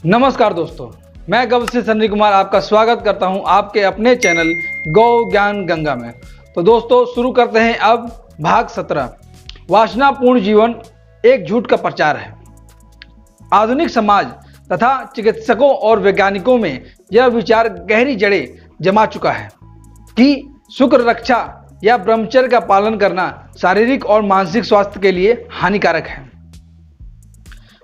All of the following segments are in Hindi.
नमस्कार दोस्तों, मैं गवसी सन्नी कुमार आपका स्वागत करता हूं आपके अपने चैनल गौ ज्ञान गंगा में। तो दोस्तों शुरू करते हैं अब भाग 17। वासनापूर्ण जीवन एक झूठ का प्रचार है। आधुनिक समाज तथा चिकित्सकों और वैज्ञानिकों में यह विचार गहरी जड़ें जमा चुका है कि शुक्र रक्षा या ब्रह्मचर्य का पालन करना शारीरिक और मानसिक स्वास्थ्य के लिए हानिकारक है।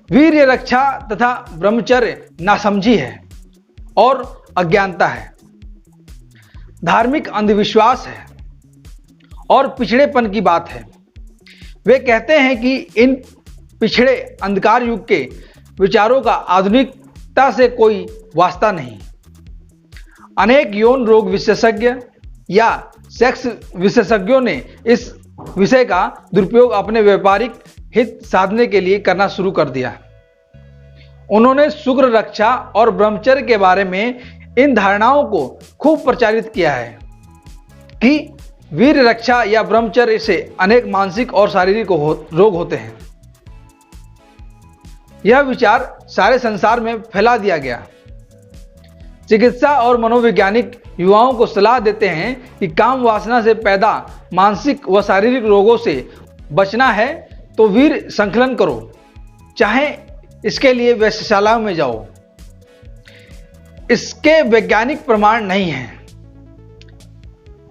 वीर्य रक्षा तथा ब्रह्मचर्य नासमझी है और अज्ञानता है, धार्मिक अंधविश्वास है और पिछड़ेपन की बात है। वे कहते हैं कि इन पिछड़े अंधकार युग के विचारों का आधुनिकता से कोई वास्ता नहीं। अनेक यौन रोग विशेषज्ञ या सेक्स विशेषज्ञों ने इस विषय का दुरुपयोग अपने व्यापारिक हित साधने के लिए करना शुरू कर दिया। उन्होंने शुक्र रक्षा और ब्रह्मचर्य के बारे में इन धारणाओं को खूब प्रचारित किया है कि वीर रक्षा या ब्रह्मचर्य से अनेक मानसिक और शारीरिक रोग होते हैं। यह विचार सारे संसार में फैला दिया गया। चिकित्सा और मनोवैज्ञानिक युवाओं को सलाह देते हैं कि काम वासना से पैदा मानसिक व शारीरिक रोगों से बचना है तो वीर संकलन करो, चाहे इसके लिए वेश्याशाला में जाओ। इसके वैज्ञानिक प्रमाण नहीं है।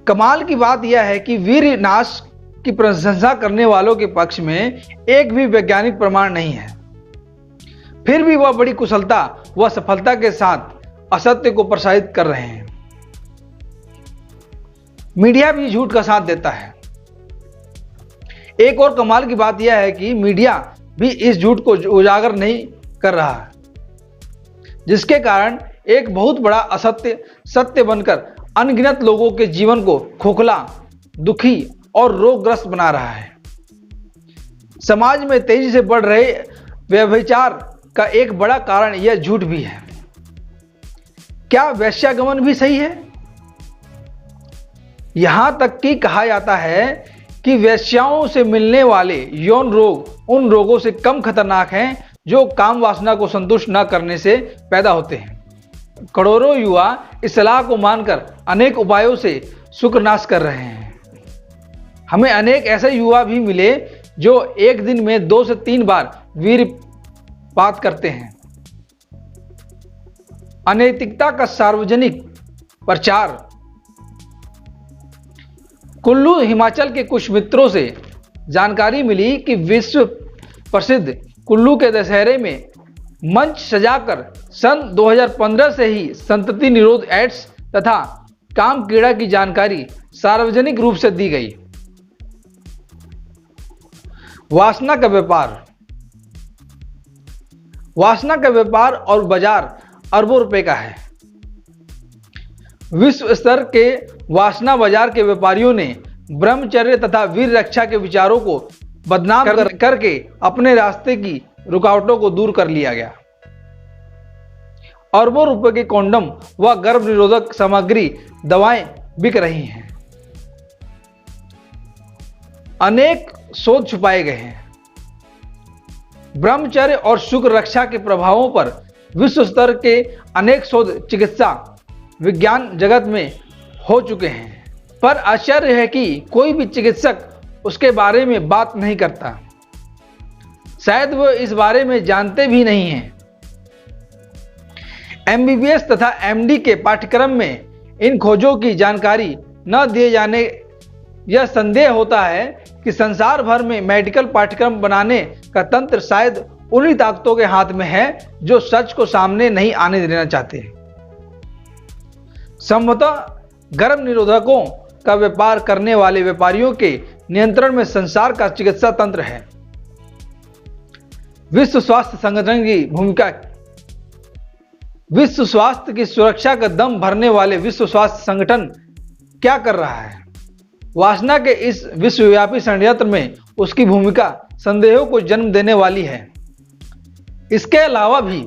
कमाल की बात यह है कि वीर नाश की प्रशंसा करने वालों के पक्ष में एक भी वैज्ञानिक प्रमाण नहीं है। फिर भी वह बड़ी कुशलता व सफलता के साथ असत्य को प्रसारित कर रहे हैं। मीडिया भी झूठ का साथ देता है। एक और कमाल की बात यह है कि मीडिया भी इस झूठ को उजागर नहीं कर रहा है, जिसके कारण एक बहुत बड़ा असत्य सत्य बनकर अनगिनत लोगों के जीवन को खोखला, दुखी और रोगग्रस्त बना रहा है। समाज में तेजी से बढ़ रहे व्यभिचार का एक बड़ा कारण यह झूठ भी है। क्या वेश्यागमन भी सही है? यहां तक कि कहा जाता है कि वेश्याओं से मिलने वाले यौन रोग उन रोगों से कम खतरनाक हैं जो काम वासना को संतुष्ट न करने से पैदा होते हैं। करोड़ों युवा इस सलाह को मानकर अनेक उपायों से शुक्रनाश कर रहे हैं। हमें अनेक ऐसे युवा भी मिले जो एक दिन में 2 से 3 बार वीर्यपात करते हैं। अनैतिकता का सार्वजनिक प्रचार। कुल्लू हिमाचल के कुछ मित्रों से जानकारी मिली कि विश्व प्रसिद्ध कुल्लू के दशहरे में मंच सजाकर सन 2015 से ही संतति निरोध एड्स तथा काम कीड़ा की जानकारी सार्वजनिक रूप से दी गई। वासना का व्यापार। वासना का व्यापार और बाजार अरबों रुपए का है। विश्व स्तर के वासना बाजार के व्यापारियों ने ब्रह्मचर्य तथा वीर रक्षा के विचारों को बदनाम करके अपने रास्ते की रुकावटों को दूर कर लिया गया। अरबों रुपए के कॉन्डम व गर्भ निरोधक सामग्री दवाएं बिक रही हैं। अनेक शोध छुपाए गए हैं। ब्रह्मचर्य और शुक्र रक्षा के प्रभावों पर विश्व स्तर के अनेक शोध चिकित्सा विज्ञान जगत में हो चुके हैं, पर आश्चर्य है कि कोई भी चिकित्सक उसके बारे में बात नहीं करता। शायद वो इस बारे में जानते भी नहीं हैं। एमबीबीएस तथा एमडी के पाठ्यक्रम में इन खोजों की जानकारी न दिए जाने यह संदेह होता है कि संसार भर में मेडिकल पाठ्यक्रम बनाने का तंत्र शायद उन्हीं ताकतों के हाथ में है जो सच को सामने नहीं आने देना चाहते। संभवतः गर्भ निरोधकों का व्यापार करने वाले व्यापारियों के नियंत्रण में संसार का चिकित्सा तंत्र है। विश्व स्वास्थ्य संगठन की भूमिका। विश्व स्वास्थ्य की सुरक्षा का दम भरने वाले विश्व स्वास्थ्य संगठन क्या कर रहा है? वासना के इस विश्वव्यापी षड्यंत्र में उसकी भूमिका संदेहों को जन्म देने वाली है। इसके अलावा भी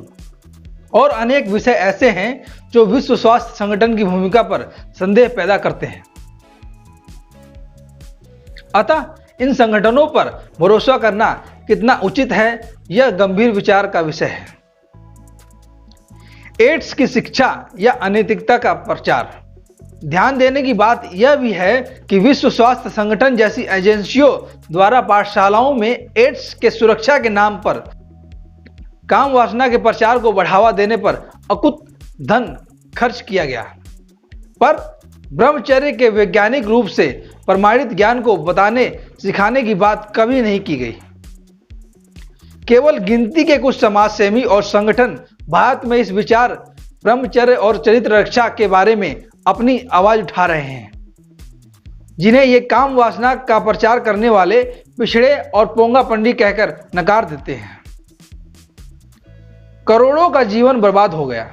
और अनेक विषय ऐसे हैं जो विश्व स्वास्थ्य संगठन की भूमिका पर संदेह पैदा करते हैं। अतः इन संगठनों पर भरोसा करना कितना उचित है, यह गंभीर विचार का विषय है। एड्स की शिक्षा या अनैतिकता का प्रचार। ध्यान देने की बात यह भी है कि विश्व स्वास्थ्य संगठन जैसी एजेंसियों द्वारा पाठशालाओं में एड्स के सुरक्षा के नाम पर काम वासना के प्रचार को बढ़ावा देने पर अकुत धन खर्च किया गया, पर ब्रह्मचर्य के वैज्ञानिक रूप से प्रमाणित ज्ञान को बताने सिखाने की बात कभी नहीं की गई। केवल गिनती के कुछ समाजसेवी और संगठन भारत में इस विचार, ब्रह्मचर्य और चरित्र रक्षा के बारे में अपनी आवाज उठा रहे हैं, जिन्हें ये काम वासना का प्रचार करने वाले पिछड़े और पोंगा पंडी कहकर नकार देते हैं। करोड़ों का जीवन बर्बाद हो गया।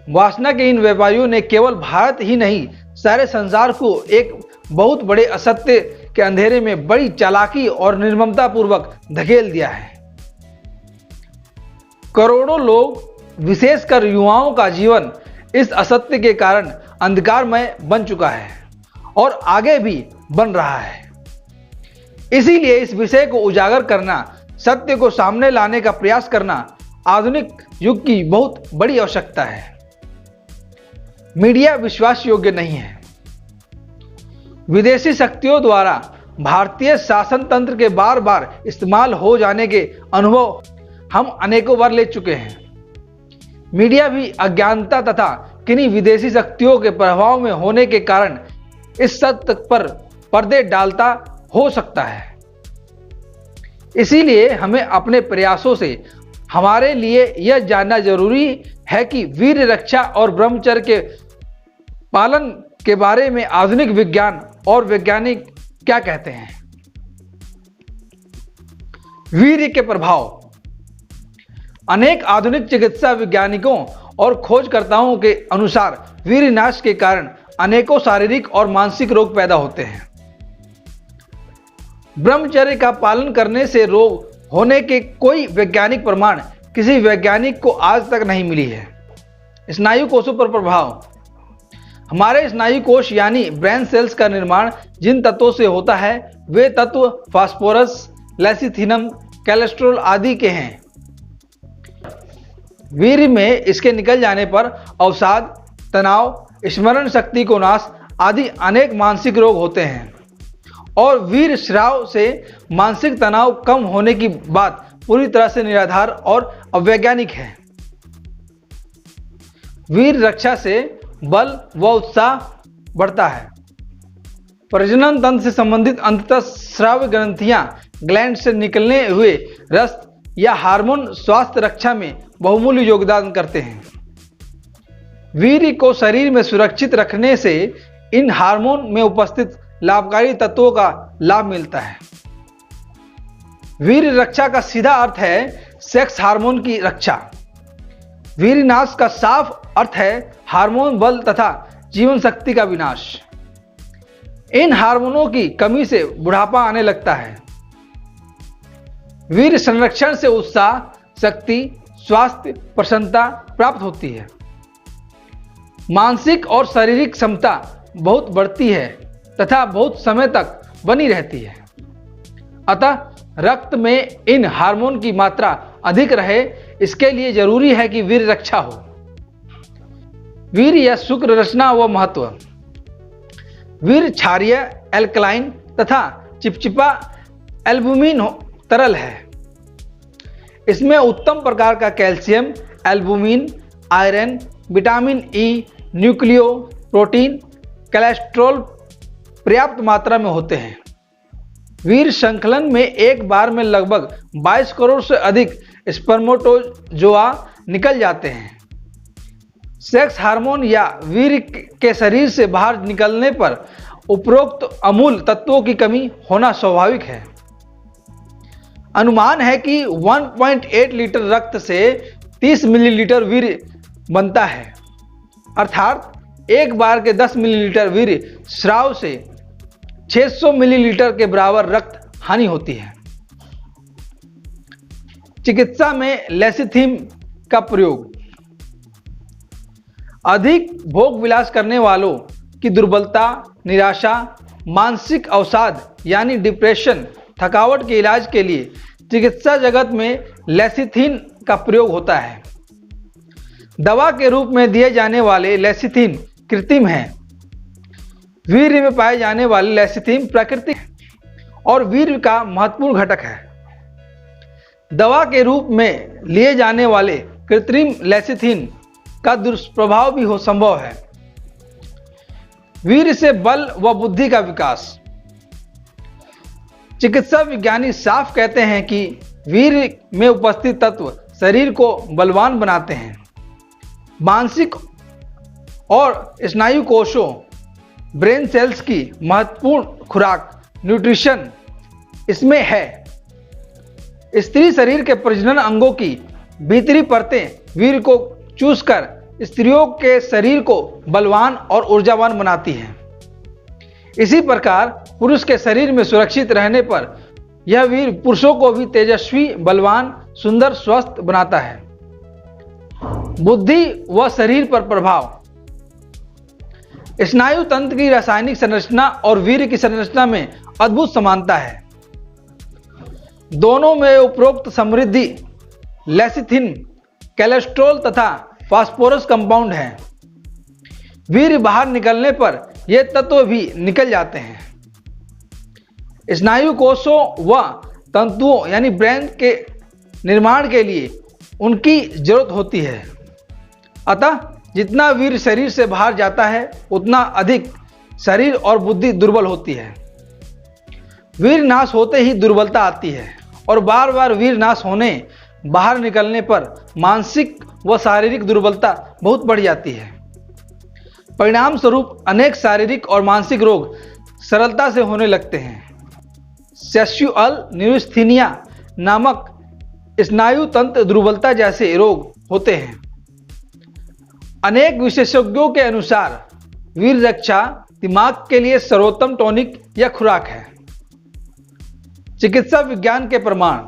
वासना के इन व्यापारियों ने केवल भारत ही नहीं, सारे संसार को एक बहुत बड़े असत्य के अंधेरे में बड़ी चालाकी और निर्ममता पूर्वक धकेल दिया है। करोड़ों लोग, विशेषकर युवाओं का जीवन इस असत्य के कारण अंधकारमय बन चुका है और आगे भी बन रहा है। इसीलिए इस विषय को उजागर करना, सत्य को सामने लाने का प्रयास करना आधुनिक युग की बहुत बड़ी आवश्यकता है। मीडिया विश्वास योग्य नहीं है। विदेशी शक्तियों द्वारा भारतीय शासन तंत्र के बार बार इस्तेमाल हो जाने के अनुभव हम अनेकों बार ले चुके हैं। मीडिया भी अज्ञानता तथा किन्हीं विदेशी शक्तियों के प्रभाव में होने के कारण इस सत्य पर पर्दे डालता हो सकता है। इसीलिए हमें अपने प्रयासों से हमारे लिए यह जानना जरूरी है कि वीर रक्षा और ब्रह्मचर्य के पालन के बारे में आधुनिक विज्ञान और वैज्ञानिक क्या कहते हैं। वीर्य के प्रभाव। अनेक आधुनिक चिकित्सा वैज्ञानिकों और खोजकर्ताओं के अनुसार वीर्य नाश के कारण अनेकों शारीरिक और मानसिक रोग पैदा होते हैं। ब्रह्मचर्य का पालन करने से रोग होने के कोई वैज्ञानिक प्रमाण किसी वैज्ञानिक को आज तक नहीं मिली है। स्नायु कोषों पर प्रभाव। हमारे स्नायु कोष यानी ब्रेन सेल्स का निर्माण जिन तत्वों से होता है वे तत्व फास्फोरस, लेसिथिनम, कोलेस्ट्रॉल आदि के हैं। वीर्य में इसके निकल जाने पर अवसाद, तनाव, स्मरण शक्ति को नाश आदि अनेक मानसिक रोग होते हैं और वीर्य स्राव से मानसिक तनाव कम होने की बात पूरी तरह से निराधार और अवैज्ञानिक है। वीर्य रक्षा से बल व उत्साह बढ़ता है। प्रजनन तंत्र से संबंधित अंततः स्राव ग्रंथियां ग्लैंड से निकलने हुए रस या हार्मोन स्वास्थ्य रक्षा में बहुमूल्य योगदान करते हैं। वीर्य को शरीर में सुरक्षित रखने से इन हार्मोन में उपस्थित लाभकारी तत्वों का लाभ मिलता है। वीर्य रक्षा का सीधा अर्थ है सेक्स हार्मोन की रक्षा। वीर्य नाश का साफ अर्थ है हार्मोन बल तथा जीवन शक्ति का विनाश। इन हार्मोनों की कमी से बुढ़ापा आने लगता है। वीर्य संरक्षण से उत्साह, शक्ति, स्वास्थ्य, प्रसन्नता प्राप्त होती है। मानसिक और शारीरिक क्षमता बहुत बढ़ती है तथा बहुत समय तक बनी रहती है। अतः रक्त में इन हार्मोन की मात्रा अधिक रहे, इसके लिए जरूरी है कि वीर्य रक्षा हो। वीर्य या शुक्र रचना व महत्व। वीर्य क्षारीय, एल्कलाइन तथा चिपचिपा एल्बुमिन तरल है। इसमें उत्तम प्रकार का calcium, albumin, iron, vitamin E, nucleo protein, cholesterol पर्याप्त मात्रा में होते हैं। वीर्य संकलन में एक बार में लगभग 22 करोड़ से अधिक स्पर्मेटोजोआ निकल जाते हैं। सेक्स हार्मोन या वीर्य के शरीर से बाहर निकलने पर उपरोक्त अमूल तत्वों की कमी होना स्वाभाविक है। अनुमान है कि 1.8 लीटर रक्त से 30 मिलीलीटर वीर्य बनता है, अर्थात एक बार के 10 मिलीलीटर वीर्य स्राव से 600 मिलीलीटर के बराबर रक्त हानि होती है। चिकित्सा में लेसिथिन का प्रयोग। अधिक भोग विलास करने वालों की दुर्बलता, निराशा, मानसिक अवसाद यानी डिप्रेशन, थकावट के इलाज के लिए चिकित्सा जगत में लेसिथिन का प्रयोग होता है। दवा के रूप में दिए जाने वाले लेसिथिन कृत्रिम हैं। वीर्य में पाए जाने वाले लेसिथिन प्राकृतिक है और वीर्य का महत्वपूर्ण घटक है। दवा के रूप में लिए जाने वाले कृत्रिम लेसिथिन का दुष्प्रभाव भी हो संभव है। वीर्य से बल व बुद्धि का विकास। चिकित्सा विज्ञानी साफ कहते हैं कि वीर्य में उपस्थित तत्व शरीर को बलवान बनाते हैं। मानसिक और स्नायु कोशों ब्रेन सेल्स की महत्वपूर्ण खुराक न्यूट्रिशन इसमें है। स्त्री शरीर के प्रजनन अंगों की भीतरी परतें वीर्य को चूसकर स्त्रियों के शरीर को बलवान और ऊर्जावान बनाती हैं। इसी प्रकार पुरुष के शरीर में सुरक्षित रहने पर यह वीर्य पुरुषों को भी तेजस्वी, बलवान, सुंदर, स्वस्थ बनाता है। बुद्धि व शरीर पर प्रभाव। स्नायु तंत्र की रासायनिक संरचना और वीर्य की संरचना में अद्भुत समानता है। दोनों में उपरोक्त समृद्धि लेसिथिन, कोलेस्ट्रॉल तथा फास्फोरस कंपाउंड है। वीर्य बाहर निकलने पर ये तत्व भी निकल जाते हैं। स्नायु कोशों व तंतुओं यानी ब्रेन के निर्माण के लिए उनकी जरूरत होती है। अतः जितना वीर्य शरीर से बाहर जाता है उतना अधिक शरीर और बुद्धि दुर्बल होती है। वीर्य नाश होते ही दुर्बलता आती है और बार बार वीर्य नाश होने, बाहर निकलने पर मानसिक व शारीरिक दुर्बलता बहुत बढ़ जाती है। परिणाम स्वरूप अनेक शारीरिक और मानसिक रोग सरलता से होने लगते हैं। सेक्सुअल न्यूरोस्थीनिया नामक स्नायु तंत्र दुर्बलता जैसे रोग होते हैं। अनेक विशेषज्ञों के अनुसार वीर्य रक्षा दिमाग के लिए सर्वोत्तम टॉनिक या खुराक है। चिकित्सा विज्ञान के प्रमाण।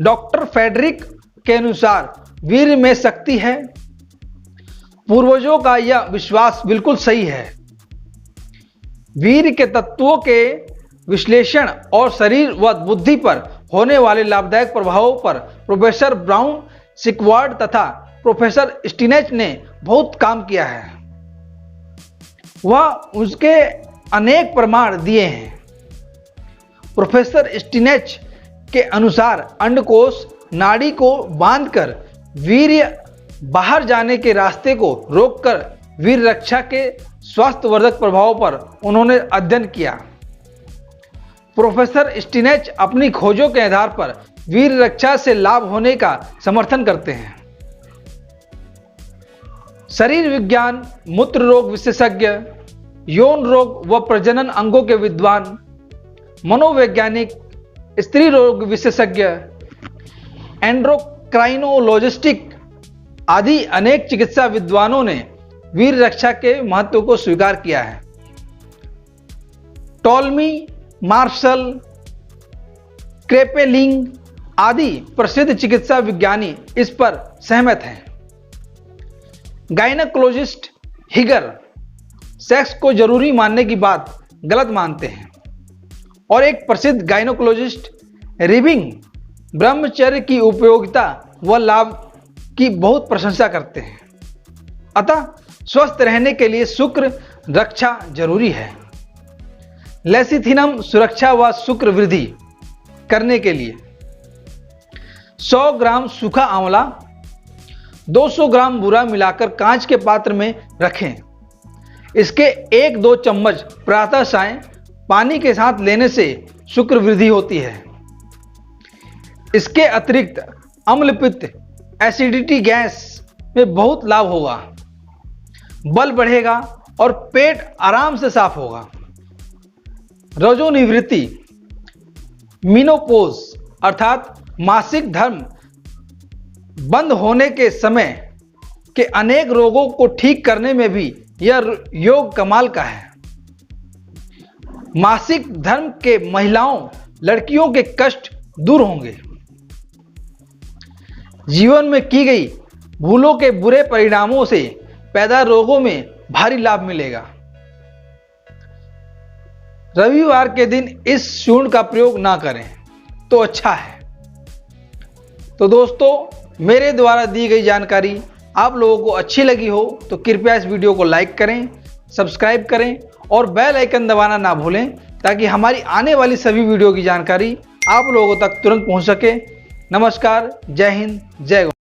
डॉक्टर फेडरिक के अनुसार वीर्य में शक्ति है। पूर्वजों का यह विश्वास बिल्कुल सही है। वीर्य के तत्वों के विश्लेषण और शरीर व बुद्धि पर होने वाले लाभदायक प्रभावों पर प्रोफेसर ब्राउन, सिकवार्ड तथा प्रोफेसर स्टिनेच ने बहुत काम किया है। वह उसके अनेक प्रमाण दिए हैं। प्रोफेसर स्टिनेच के अनुसार अंडकोश नाड़ी को बांधकर वीर्य बाहर जाने के रास्ते को रोककर वीर्य रक्षा के स्वास्थ्यवर्धक प्रभावों पर उन्होंने अध्ययन किया। प्रोफेसर स्टिनेच अपनी खोजों के आधार पर वीर्य रक्षा से लाभ होने का समर्थन करते हैं। शरीर विज्ञान, मूत्र रोग विशेषज्ञ, यौन रोग व प्रजनन अंगों के विद्वान, मनोवैज्ञानिक, स्त्री रोग विशेषज्ञ, एंड्रोक्राइनोलॉजिस्टिक आदि अनेक चिकित्सा विद्वानों ने वीर्य रक्षा के महत्व को स्वीकार किया है। टॉलमी, मार्शल, क्रेपेलिंग आदि प्रसिद्ध चिकित्सा विज्ञानी इस पर सहमत हैं। गायनेकोलॉजिस्ट हिगर सेक्स को जरूरी मानने की बात गलत मानते हैं और एक प्रसिद्ध गायनेकोलॉजिस्ट रिबिंग ब्रह्मचर्य की उपयोगिता व लाभ की बहुत प्रशंसा करते हैं। अतः स्वस्थ रहने के लिए शुक्र रक्षा जरूरी है। लेसिथिनम सुरक्षा व शुक्र वृद्धि करने के लिए 100 ग्राम सूखा आंवला 200 ग्राम बूरा मिलाकर कांच के पात्र में रखें। इसके 1-2 चम्मच प्रातः सायं पानी के साथ लेने से शुक्र वृद्धि होती है। इसके अतिरिक्त अम्ल पित्त, एसिडिटी, गैस में बहुत लाभ होगा, बल बढ़ेगा और पेट आराम से साफ होगा। रजोनिवृत्ति, मीनोपोज अर्थात मासिक धर्म बंद होने के समय के अनेक रोगों को ठीक करने में भी यह योग कमाल का है। मासिक धर्म के महिलाओं, लड़कियों के कष्ट दूर होंगे। जीवन में की गई भूलों के बुरे परिणामों से पैदा रोगों में भारी लाभ मिलेगा। रविवार के दिन इस चूर्ण का प्रयोग ना करें तो अच्छा है। तो दोस्तों, मेरे द्वारा दी गई जानकारी आप लोगों को अच्छी लगी हो तो कृपया इस वीडियो को लाइक करें, सब्सक्राइब करें और बेल आइकन दबाना ना भूलें, ताकि हमारी आने वाली सभी वीडियो की जानकारी आप लोगों तक तुरंत पहुंच सके। नमस्कार, जय हिंद, जय गौ।